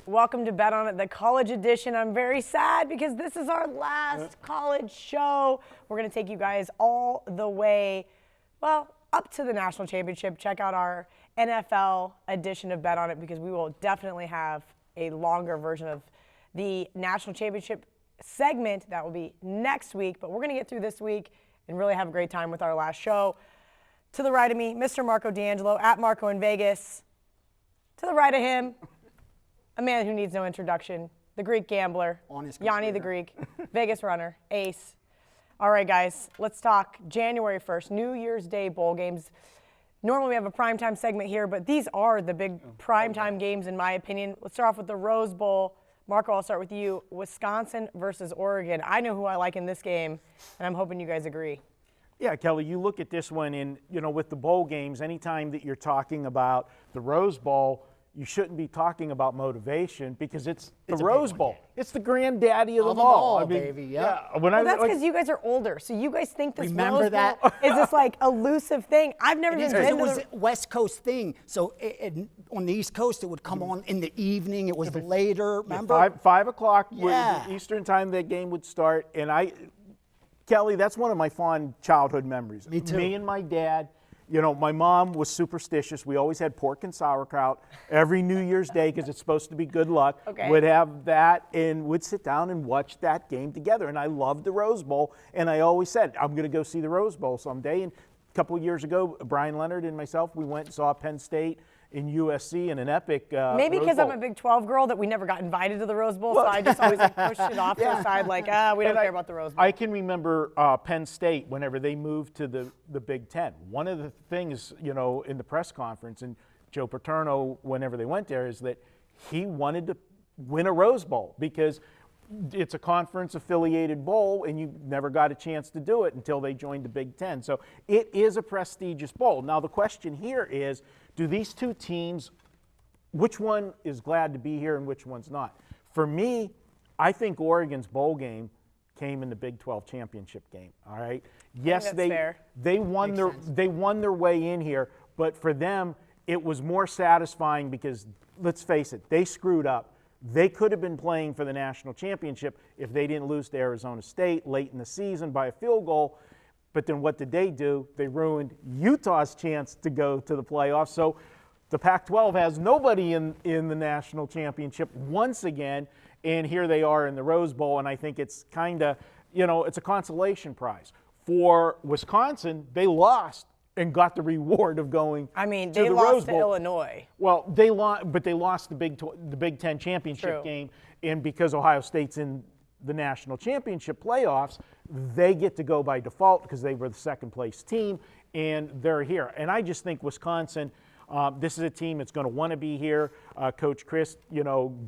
Welcome to Bet On It, the college edition. I'm very sad because this is our last college show. We're going to take you guys all the way, well, up to the national championship. Check out our NFL edition of Bet On It because we will definitely have a longer version of the national championship segment that will be next week. But we're going to get through this week and really have a great time with our last show. To the right of me, Mr. Marco D'Angelo, at Marco in Vegas. To the right of him, a man who needs no introduction, the Greek gambler, Gianni the Greek, Vegas runner, ace. All right, guys, let's talk January 1st, New Year's Day bowl games. Normally we have a primetime segment here, but these are the big primetime games in my opinion. Let's start off with the Rose Bowl. Marco, I'll start with you. Wisconsin versus Oregon. I know who I like in this game, and I'm hoping you guys agree. Yeah, Kelly, you look at this one, and, with the bowl games, anytime that you're talking about the Rose Bowl, you shouldn't be talking about motivation because it's the Rose Bowl. It's the granddaddy of them all. I mean, baby, yeah. That's because you guys are older, so you guys think this Rose Bowl is this like elusive thing. I've never been to it was a West Coast thing. So on the East Coast, it would come on in the evening. It was later. Remember? 5 o'clock Eastern time that game would start, and Kelly, that's one of my fond childhood memories. Me too. Me and my dad. My mom was superstitious. We always had pork and sauerkraut every New Year's Day because it's supposed to be good luck. Okay. Would have that and would sit down and watch that game together. And I loved the Rose Bowl. And I always said, I'm going to go see the Rose Bowl someday. And a couple of years ago, Brian Leonard and myself, we went and saw Penn State in USC in an epic Maybe because I'm a Big 12 girl that we never got invited to the Rose Bowl, so I just always pushed it off to the side we don't care about the Rose Bowl. I can remember Penn State whenever they moved to the Big Ten. One of the things, in the press conference, and Joe Paterno, whenever they went there, is that he wanted to win a Rose Bowl because it's a conference-affiliated bowl, and you never got a chance to do it until they joined the Big Ten. So it is a prestigious bowl. Now the question here is, do these two teams, which one is glad to be here and which one's not? For me, I think Oregon's bowl game came in the Big 12 championship game. All right. Yes, they won their way in here, but for them it was more satisfying because let's face it, they screwed up. They could have been playing for the national championship if they didn't lose to Arizona State late in the season by a field goal. But then what did they do? They ruined Utah's chance to go to the playoffs. So the Pac-12 has nobody in the national championship once again, and here they are in the Rose Bowl, and I think it's kind of, it's a consolation prize. For Wisconsin, they lost and got the reward of going to the Rose Bowl. They lost to Illinois. Well, they lost the Big Ten championship game, and because Ohio State's in the national championship playoffs, they get to go by default because they were the second place team and they're here. And I just think Wisconsin, this is a team that's going to want to be here. Coach Chris,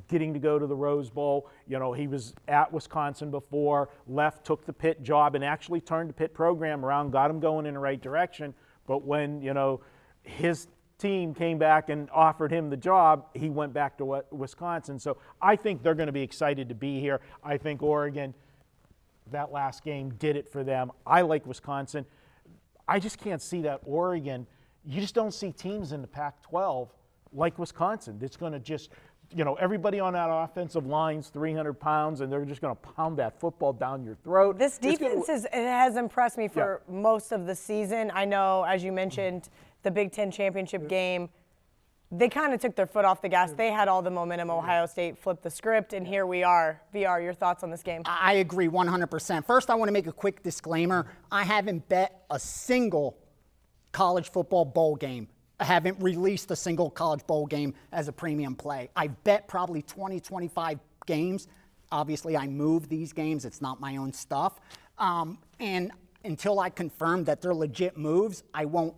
getting to go to the Rose Bowl. He was at Wisconsin before, left, took the Pitt job, and actually turned the Pitt program around, got him going in the right direction. But when, his team came back and offered him the job, he went back to Wisconsin. So I think they're going to be excited to be here. I think Oregon, that last game, did it for them. I like Wisconsin. I just can't see that Oregon. You just don't see teams in the Pac-12 like Wisconsin. It's going to just, everybody on that offensive line's 300 pounds, and they're just going to pound that football down your throat. This defense it has impressed me for most of the season. I know, as you mentioned, the Big Ten championship game, they kind of took their foot off the gas. They had all the momentum. Ohio State flipped the script, and here we are. VR, your thoughts on this game? I agree 100%. First, I want to make a quick disclaimer. I haven't bet a single college football bowl game. I haven't released a single college bowl game as a premium play. I bet probably 20, 25 games. Obviously, I move these games. It's not my own stuff. And until I confirm that they're legit moves, I won't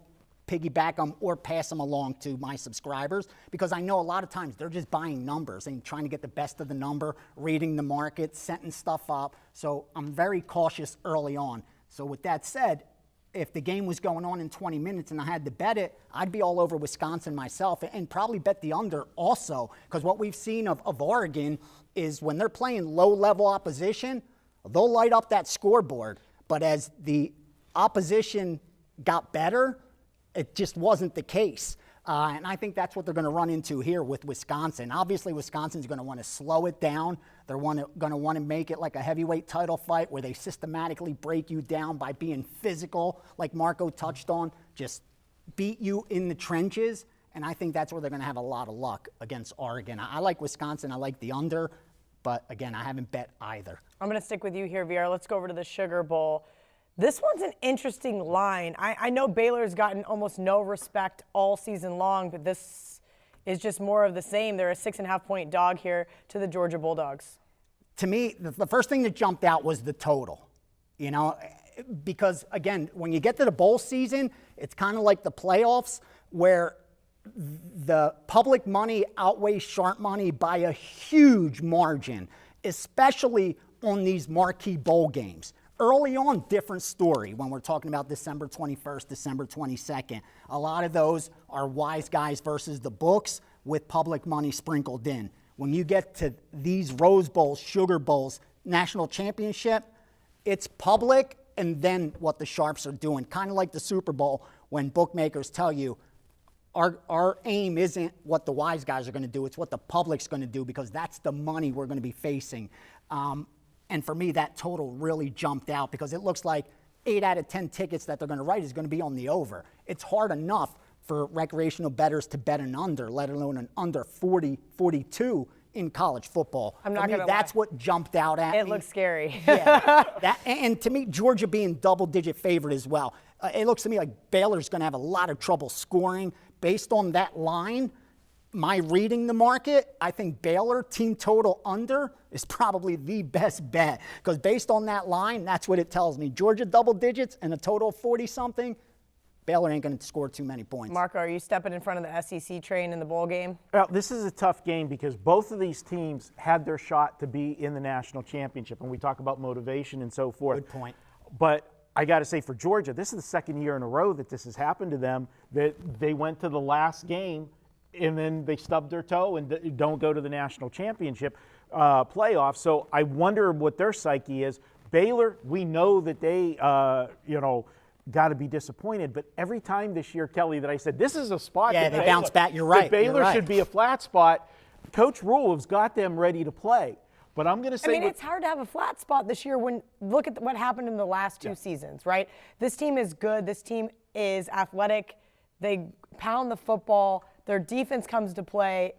piggyback them or pass them along to my subscribers because I know a lot of times they're just buying numbers and trying to get the best of the number, reading the market, setting stuff up. So I'm very cautious early on. So with that said, if the game was going on in 20 minutes and I had to bet it, I'd be all over Wisconsin myself and probably bet the under also because what we've seen of Oregon is when they're playing low-level opposition, they'll light up that scoreboard. But as the opposition got better, it just wasn't the case. And I think that's what they're going to run into here with Wisconsin. Obviously, Wisconsin's going to want to slow it down. They're going to want to make it like a heavyweight title fight where they systematically break you down by being physical, like Marco touched on, just beat you in the trenches. And I think that's where they're going to have a lot of luck against Oregon. I like Wisconsin. I like the under. But, again, I haven't bet either. I'm going to stick with you here, VR. Let's go over to the Sugar Bowl. This one's an interesting line. I know Baylor's gotten almost no respect all season long, but this is just more of the same. They're a 6.5-point dog here to the Georgia Bulldogs. To me, the first thing that jumped out was the total, you know, because, again, when you get to the bowl season, it's kind of like the playoffs where the public money outweighs sharp money by a huge margin, especially on these marquee bowl games. Early on, different story when we're talking about December 21st, December 22nd. A lot of those are wise guys versus the books with public money sprinkled in. When you get to these Rose Bowls, Sugar Bowls, national championship, it's public and then what the sharps are doing. Kind of like the Super Bowl when bookmakers tell you, our aim isn't what the wise guys are going to do, it's what the public's going to do because that's the money we're going to be facing. And for me, that total really jumped out because it looks like 8 out of 10 tickets that they're going to write is going to be on the over. It's hard enough for recreational bettors to bet an under, let alone an under 40, 42 in college football. I'm not going to That's what jumped out at me. It looks scary. Yeah. And to me, Georgia being double-digit favorite as well. It looks to me like Baylor's going to have a lot of trouble scoring. Based on that line, my reading the market, I think Baylor team total under is probably the best bet because based on that line, that's what it tells me. Georgia double digits and a total of 40-something, Baylor ain't going to score too many points. Marco, are you stepping in front of the SEC train in the bowl game? Well, this is a tough game because both of these teams had their shot to be in the national championship, and we talk about motivation and so forth. Good point. But I got to say, for Georgia, this is the second year in a row that this has happened to them, that they went to the last game and then they stubbed their toe and don't go to the national championship playoff. So I wonder what their psyche is. Baylor, we know that they, got to be disappointed. But every time this year, Kelly, that I said, this is a spot yeah, that they Baylor, bounce back. You're right. that Baylor You're right. should be a flat spot. Coach Rule has got them ready to play. But I'm going to say, I mean, it's hard to have a flat spot this year when look at what happened in the last two seasons, right? This team is good. This team is athletic. They pound the football. Their defense comes to play.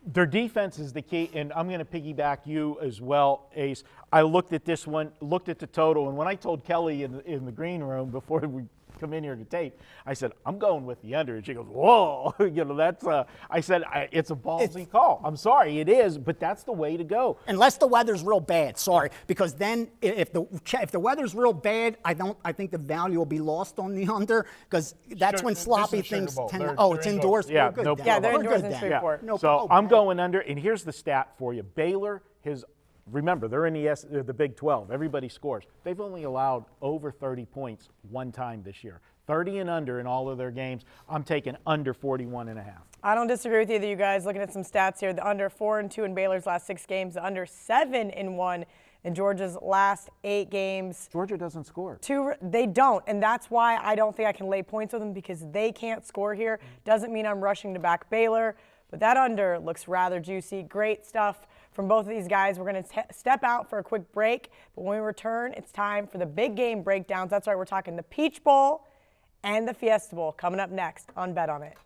Their defense is the key, and I'm going to piggyback you as well, Ace. I looked at this one, looked at the total, and when I told Kelly in the green room before we come in here to tape, I said, I'm going with the under. And she goes, whoa. That's I said, it's a ballsy call. I'm sorry, it is, but that's the way to go. Unless the weather's real bad, sorry, because then if the weather's real bad, I think the value will be lost on the under because that's when sloppy things tend to. Oh, it's indoors. Yeah, good no then. Yeah, they're We're indoors good in then. Shreveport. No, So I'm going under, and here's the stat for you. Baylor has, remember, they're in the Big 12. Everybody scores. They've only allowed over 30 points one time this year. 30 and under in all of their games. I'm taking under 41.5. I don't disagree with either of you guys. Looking at some stats here, the under 4-2 in Baylor's last 6 games, the under 7-1 in Georgia's last 8 games. Georgia doesn't score. They don't, and that's why I don't think I can lay points with them because they can't score here. Doesn't mean I'm rushing to back Baylor, but that under looks rather juicy. Great stuff from both of these guys. We're going to step out for a quick break, but when we return, it's time for the big game breakdowns. That's right, we're talking the Peach Bowl and the Fiesta Bowl coming up next on Bet On It.